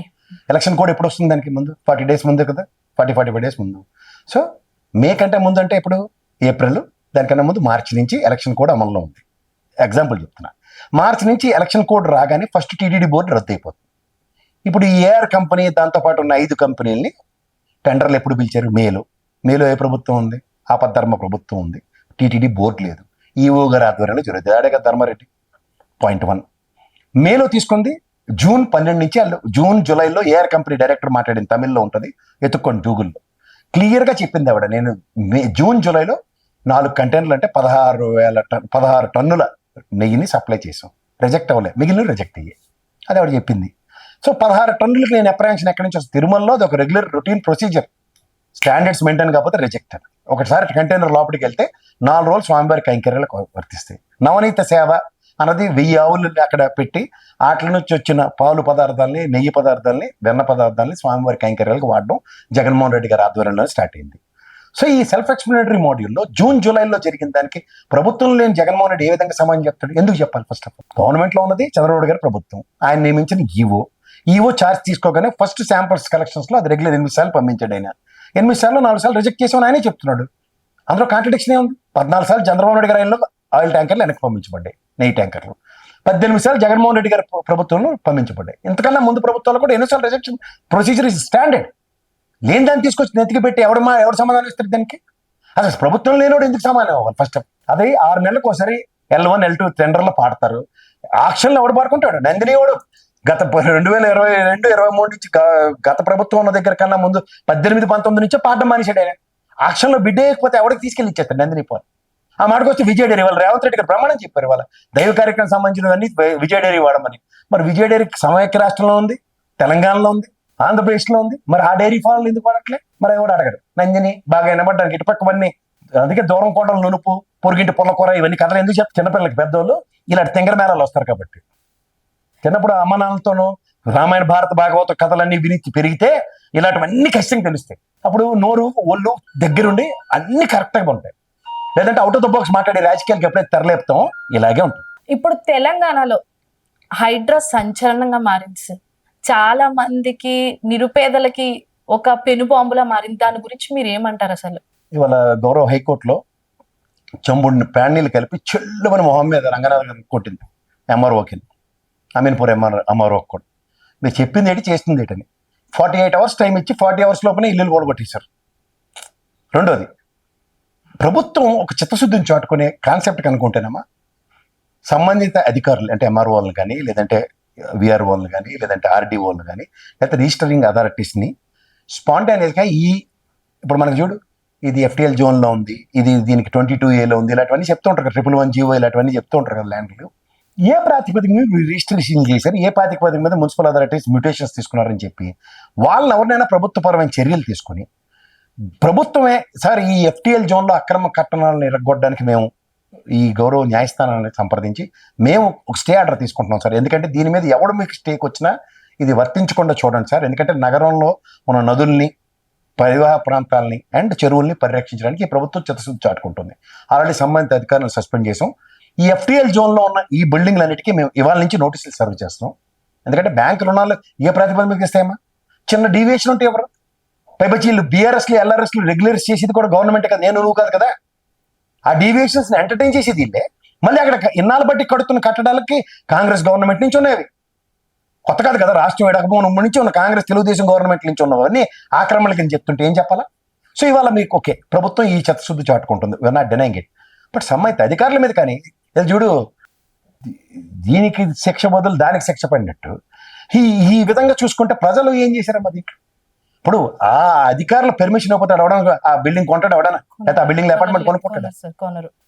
ఎలక్షన్ కోడ్ ఎప్పుడు వస్తుంది? దానికి ముందు 40 days ముందు కదా, 45 days ముందు. సో మే కంటే ముందు అంటే ఇప్పుడు ఏప్రిల్, దానికన్నా ముందు మార్చి నుంచి ఎలక్షన్ కోడ్ అమల్లో ఉంది. ఎగ్జాంపుల్ చెప్తున్నా, మార్చి నుంచి ఎలక్షన్ కోడ్ రాగానే ఫస్ట్ టీటీడీ బోర్డు రద్దు అయిపోతుంది. ఇప్పుడు ఈ ఏఆర్ కంపెనీ దాంతోపాటు ఉన్న 5 కంపెనీలని టెండర్లు ఎప్పుడు పిలిచారు? మేలో ఏ ప్రభుత్వం ఉంది? ఆపద్ధర్మ ప్రభుత్వం ఉంది. టీటీడీ బోర్డు లేదు. ఈఓ గారి ఆధ్వర్యంలో జరుగుతుంది. ఆడేగా ధర్మారెడ్డి. పాయింట్ 1. మేలో తీసుకుంది జూన్ 12 నుంచి జూన్ జూలైలో ఏఆర్ కంపెనీ డైరెక్టర్ మాట్లాడింది, తమిళ్లో ఉంటుంది, ఎత్తుక్కోండి గూగుల్లో. క్లియర్గా చెప్పింది ఆవిడ, నేను జూన్ జూలైలో 4 కంటైనర్లు అంటే 16 టన్నుల నెయ్యిని సప్లై చేసాం. రిజెక్ట్ అవ్వలే, మిగిలిన రిజెక్ట్ అయ్యాయి. అది ఆవిడ చెప్పింది. సో 16 టన్నులకి నేను అప్రహెన్షన్ ఎక్కడి నుంచి వస్తుంది? తిరుమలలో అది ఒక regular routine procedure. Standards maintain కాకపోతే రిజెక్ట్. ఒకసారి కంటైనర్ లోపలికి వెళ్తే 4 రోజులు స్వామివారి కైంకర్యాలకు వర్తిస్తాయి. నవనీత సేవ అన్నది 1000 ఆవులు అక్కడ పెట్టి వాటి నుంచి వచ్చిన పాలు పదార్థాలని, నెయ్యి పదార్థాలని, వెన్న పదార్థాలని స్వామివారి కైంకర్యాలకు వాడడం జగన్మోహన్ రెడ్డి గారి ఆధ్వర్యంలో స్టార్ట్ అయింది. సో ఈ సెల్ఫ్ ఎక్స్ప్లెనేటరీ మాడ్యూల్లో జూన్ జూలైలో జరిగిన దానికి ప్రభుత్వం లేని జగన్మోహన్ రెడ్డి ఏ విధంగా సమాధానం చెప్తాడు? ఎందుకు చెప్పాలి? ఫస్ట్ ఆఫ్ ఆల్ గవర్నమెంట్లో ఉన్నది చంద్రబాబు గారి ప్రభుత్వం, ఆయన నియమించిన ఈవో ఛార్జ్ తీసుకోగానే ఫస్ట్ శాంపుల్స్ కలెక్షన్స్లో అది రెగ్యులర్ 8 సార్లు పంపించాడు. ఆయన 8 సార్లు 4 సార్లు రిజెక్ట్ చేసామని ఆయనే చెప్తున్నాడు. అందులో కాంట్రడిక్షన్ ఏముంది? 14 సార్లు చంద్రబాబు నాయుడు గారి ఆయనలో ఆయిల్ ట్యాంకర్లు వెనక్కి పంపించబడ్డాయి, నెయ్యి ట్యాంకర్లు. 18 సార్లు జగన్మోహన్ రెడ్డి గారి ప్రభుత్వంలో పంపించబడ్డాయి. ఇంతకన్నా ముందు ప్రభుత్వాలు కూడా ఎన్నోసార్లు రిజెక్షన్ ప్రొసీజర్ ఇస్ స్టాండర్డ్. లేని దాన్ని తీసుకొచ్చి నెత్తికి పెట్టి ఎవరు సమాధానం ఇస్తారు దానికి? అసలు ప్రభుత్వం లేనివాడు ఎందుకు సమాధానం అవ్వాలి? ఫస్ట్ అదే 6 నెలలకు ఒకసారి L1 L2 టెండర్లో పాడతారు. ఆక్షన్లో ఎవడు పాడుకుంటాడు? నందిని వాడు గత 2022-23 నుంచి గత ప్రభుత్వం ఉన్న దగ్గర కన్నా ముందు 18-19 నుంచే పాడడం మానేశాడు ఆయన. ఆక్షన్లో బిడ్డ వేయకపోతే ఎవరికి తీసుకెళ్ళి ఇచ్చేస్తాడు నందిని పోని. ఆ మాటకు వస్తే విజయ డైరీ వాళ్ళు రేవంత్ రెడ్డి గారు ప్రమాణం చెప్పారు, వాళ్ళ దైవ కార్యక్రమం సంబంధించినవన్నీ విజయ డైరీ వాడమని. మరి విజయ డైరీ సమైక్య రాష్ట్రంలో ఉంది, తెలంగాణలో ఉంది, ఆంధ్రప్రదేశ్లో ఉంది. మరి ఆ డైరీ ఫామ్లు ఎందుకు వాడట్లే? మరి ఎవడు అడగడు. నందిని బాగా వినబడ్డానికి ఇటుపక్కవన్నీ. అందుకే దూరం కోటలు నునుపు, పొరుగింటి పుల్లకూర ఇవన్నీ కథలు ఎందుకు చెప్తారు? చిన్నపిల్లలకి పెద్దోళ్ళు ఇలాంటి తెంగర మేళాలు వస్తారు కాబట్టి. చిన్నప్పుడు అమ్మనాన్నలతోనూ రామాయణ భారత భాగవత కథలన్నీ విని పెరిగితే ఇలాంటివన్నీ ఖచ్చితంగా తెలుస్తాయి. అప్పుడు నోరు ఒళ్ళు దగ్గరుండి అన్ని కరెక్ట్గా ఉంటాయి. లేదంటే అవుట్ ఆఫ్ ద బాక్స్ మాట్లాడే రాజకీయాలకు ఎప్పుడైతే తెరలేపుతాం ఇలాగే ఉంటుంది. ఇప్పుడు తెలంగాణలో హైడ్రా సంచలనంగా మారింది సార్. చాలా మందికి, నిరుపేదలకి ఒక పెనుబాంబులా మారింది. దాని గురించి మీరు ఏమంటారు అసలు? ఇవాళ గౌరవ హైకోర్టులో చెంబుడిని ప్యాన్నీళ్ళు కలిపి చెల్లుమని మొహం మీద రంగనాథ్ గారిని కొట్టింది ఎంఆర్ఓకి, అమీన్పూర్ ఎంఆర్ఓ కూడా. మీరు చెప్పింది ఏంటి, చేస్తుంది ఏంటని 48 hours టైం ఇచ్చి 40 hours లోపలే ఇల్లు కూడా కొట్టేశారు. రెండోది, ప్రభుత్వం ఒక చిత్తశుద్ధిని చాటుకునే కాన్సెప్ట్ కనుక్కుంటేనమ్మా సంబంధిత అధికారులు అంటే ఎంఆర్ఓలను కానీ, లేదంటే విఆర్ఓలను కానీ, లేదంటే ఆర్డీఓలను కానీ, లేకపోతే రిజిస్టరింగ్ అథారిటీస్ని స్పాంటేనియస్గా ఇప్పుడు మనకు చూడు, ఇది ఎఫ్టీఎల్ జోన్లో ఉంది, ఇది దీనికి 22A ఉంది, ఇలాంటివన్నీ చెప్తూ ఉంటారు కదా, 111 ఇలాంటివన్నీ చెప్తూ ఉంటారు కదా. ల్యాండ్లు ఏ ప్రాతిపదిక మీద రిజిస్ట్రేషన్ చేశారు, ఏ ప్రాతిపదిక మీద మున్సిపల్ అథారిటీస్ మ్యూటేషన్స్ తీసుకున్నారని చెప్పి వాళ్ళని ఎవరినైనా ప్రభుత్వపరమైన చర్యలు తీసుకుని ప్రభుత్వమే సార్ ఈ ఎఫ్టీఎల్ జోన్లో అక్రమ కట్టణాలను ఎరగొట్టడానికి మేము ఈ గౌరవ న్యాయస్థానాన్ని సంప్రదించి మేము ఒక స్టే ఆర్డర్ తీసుకుంటున్నాం సార్. ఎందుకంటే దీని మీద ఎవడు మీకు స్టేకి వచ్చినా ఇది వర్తించకుండా చూడండి సార్. ఎందుకంటే నగరంలో ఉన్న నదుల్ని, పరివాహ ప్రాంతాలని అండ్ చెరువుల్ని పరిరక్షించడానికి ఈ ప్రభుత్వం చిత్తశుద్ధి చాటుకుంటుంది. ఆల్రెడీ సంబంధిత అధికారులను సస్పెండ్ చేసాం. ఈ ఎఫ్టీఎల్ జోన్లో ఉన్న ఈ బిల్డింగ్లన్నిటికీ మేము ఇవాళ నుంచి నోటీసులు సర్వ్ చేస్తున్నాం. ఎందుకంటే బ్యాంకు రుణాలు ఏ ప్రాతిపదిక మీద ఇస్తాయమ్మా? చిన్న డీవియేషన్ ఉంటే ఎవరు? పైపచ్చి వీళ్ళు బీఆర్ఎస్లు, ఎల్ఆర్ఎస్లు రెగ్యులర్ చేసేది కూడా గవర్నమెంట్ కదా, నేను నువ్వు కాదు కదా. ఆ డీవియేషన్స్ ఎంటర్టైన్ చేసేది ఇల్లే. మళ్ళీ అక్కడ ఇన్నాళ్ళు బట్టి కడుతున్న కట్టడాలకి కాంగ్రెస్ గవర్నమెంట్ నుంచి ఉన్నవి, కొత్త కాదు కదా. రాష్ట్రం ఎడకపోవడం నుంచి ఉన్న కాంగ్రెస్ తెలుగుదేశం గవర్నమెంట్ నుంచి ఉన్నవన్నీ ఆక్రమణలకి అని చెప్తుంటే ఏం చెప్పాలా? సో ఇవాళ మీకు ఓకే, ప్రభుత్వం ఈ చిత్తశుద్ధి చాటుకుంటుంది, we're not denying it. But సంబంధిత అధికారుల మీద కానీ చూడు, దీనికి శిక్ష బదులు దానికి శిక్ష పడినట్టు ఈ విధంగా చూసుకుంటే ప్రజలు ఏం చేశారమ్మా దీంట్లో? ఇప్పుడు ఆ అధికారుల పెర్మిషన్ ఇవ్వకపోతే అవడానికి ఆ బిల్డింగ్ కొంటాడు అవడానా, లేకపోతే ఆ బిల్డింగ్ అపార్ట్మెంట్ కొనుక్కుంటాడా?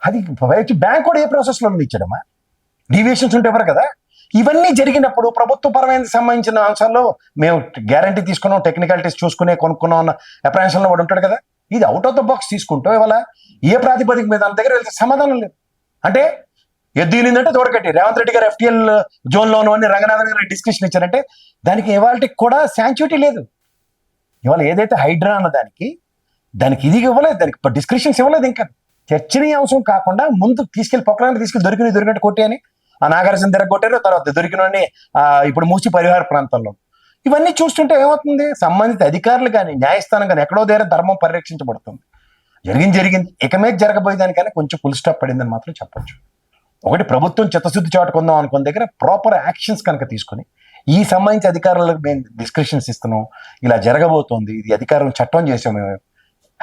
అది బ్యాంక్ కూడా ఏ ప్రాసెస్ లో ఇచ్చాడమ్మా? డీవియేషన్స్ ఉంటే ఎవరు కదా. ఇవన్నీ జరిగినప్పుడు ప్రభుత్వ పరమైన సంబంధించిన అంశాల్లో మేము గ్యారంటీ తీసుకున్నాం, టెక్నికాలిటీస్ చూసుకునే కొనుక్కున్నాం అన్న అప్రహెన్షన్లో వాడు ఉంటాడు కదా. ఇది అవుట్ ఆఫ్ ద బాక్స్ తీసుకుంటూ ఇవాళ ఏ ప్రాతిపదిక మీద దగ్గర వెళ్తే సమాధానం లేదు. అంటే ఎద్దులిందంటే తోడకట్టి రేవంత్ రెడ్డి గారు ఎఫ్టీఎల్ జోన్లోను అని రంగనాథన్ గారు డిస్కషన్ ఇచ్చారంటే దానికి ఇవాళకి కూడా శాంక్చుటీ లేదు. ఇవాళ ఏదైతే హైడ్రా అన్న దానికి దానికి ఇది ఇవ్వలేదు, దానికి డిస్క్రిప్షన్స్ ఇవ్వలేదు. ఇంకా చర్చనీయాంశం కాకుండా ముందు తీసుకెళ్లి పొక్కలాంటి తీసుకెళ్లి దొరికినట్టు కొట్టి అని ఆ నాగార్జున తిరగొట్టారు. తర్వాత దొరికినోడిని ఇప్పుడు మూసి పరిహార ప్రాంతంలో. ఇవన్నీ చూస్తుంటే ఏమవుతుంది, సంబంధిత అధికారులు కానీ న్యాయస్థానం కానీ ఎక్కడో దగ్గర ధర్మం పరిరక్షించబడుతుంది. జరిగింది ఇక మీద జరగబోయేదానికైనా కొంచెం ఫుల్ స్టాప్ పడిందని మాత్రం చెప్పొచ్చు. ఒకటి, ప్రభుత్వం చిత్తశుద్ధి చాటుకుందాం అనుకున్న దగ్గర ప్రాపర్ యాక్షన్స్ కనుక తీసుకుని ఈ సంబంధించి అధికారులకు మేము డిస్క్రిప్షన్స్ ఇస్తున్నాం, ఇలా జరగబోతోంది, ఇది అధికారం చట్టం చేసాం, మేము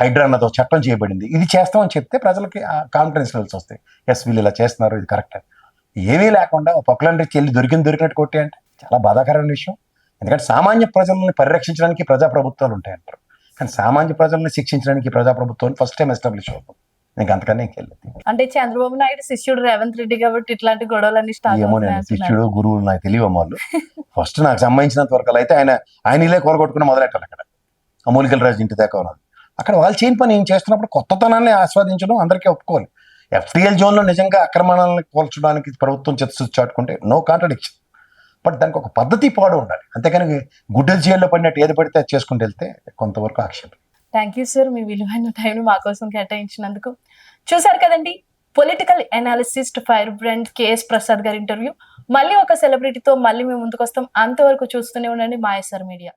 హైడ్రా అన్నదో చట్టం చేయబడింది, ఇది చేస్తామని చెప్తే ప్రజలకి కాన్ఫిడెన్స్ లెవెల్స్ వస్తాయి. ఎస్, వీళ్ళు ఇలా చేస్తున్నారు, ఇది కరెక్ట్. ఏమీ లేకుండా పొక్కలంటే చెల్లి దొరికినట్టు కొట్టి అంటే చాలా బాధాకరమైన విషయం. ఎందుకంటే సామాన్య ప్రజలను పరిరక్షించడానికి ప్రజాప్రభుత్వాలు ఉంటాయంటారు, కానీ సామాన్య ప్రజలను శిక్షించడానికి ప్రజాప్రభుత్వాలు ఫస్ట్ టైం ఎస్టాబ్లిష్ అవుతుంది. ఇంకా అంతకన్నా ఇంకెళ్ళదు. అంటే చంద్రబాబు నాయుడు శిష్యుడు రేవంత్ రెడ్డి కాబట్టి ఇట్లాంటి గొడవలన్నీ స్టార్ట్ ఏమోనండి, శిష్యుడు గురువులు నాకు తెలియవు వాళ్ళు. ఫస్ట్ నాకు సంబంధించినంత వరకు అయితే ఆయన ఇలా కూరగొట్టుకుని మొదలెట్టాలి. అక్కడ అమూలికల రాజు ఇంటి దాకా ఉన్నది. అక్కడ వాళ్ళు చేయని పని ఏం చేస్తున్నప్పుడు కొత్తతనాన్ని ఆస్వాదించడం అందరికీ ఒప్పుకోవాలి. ఎఫ్టీఎల్ జోన్లో నిజంగా అక్రమణాలను పోల్చడానికి ప్రభుత్వం చిత్తశుద్ధి చాటుకుంటే నో కాంట్రడిక్షన్. బట్ దానికి ఒక పద్ధతి పాడు ఉండాలి. అంతేకాని గుడ్డల జైల్లో పడినట్టు ఏది పడితే అది చేసుకుంటూ వెళ్తే కొంతవరకు ఆక్షేపం. థ్యాంక్ యూ సార్, మీ విలువైన టైం మా కోసం కేటాయించినందుకు. చూసారు కదండి, political analyst fire brand KS Prasad గారి ఇంటర్వ్యూ. మళ్ళీ ఒక సెలబ్రిటీతో మళ్ళీ మేము ముందుకు వస్తాం. అంతవరకు చూస్తూనే ఉండండి మా ఎస్ఆర్ మీడియా.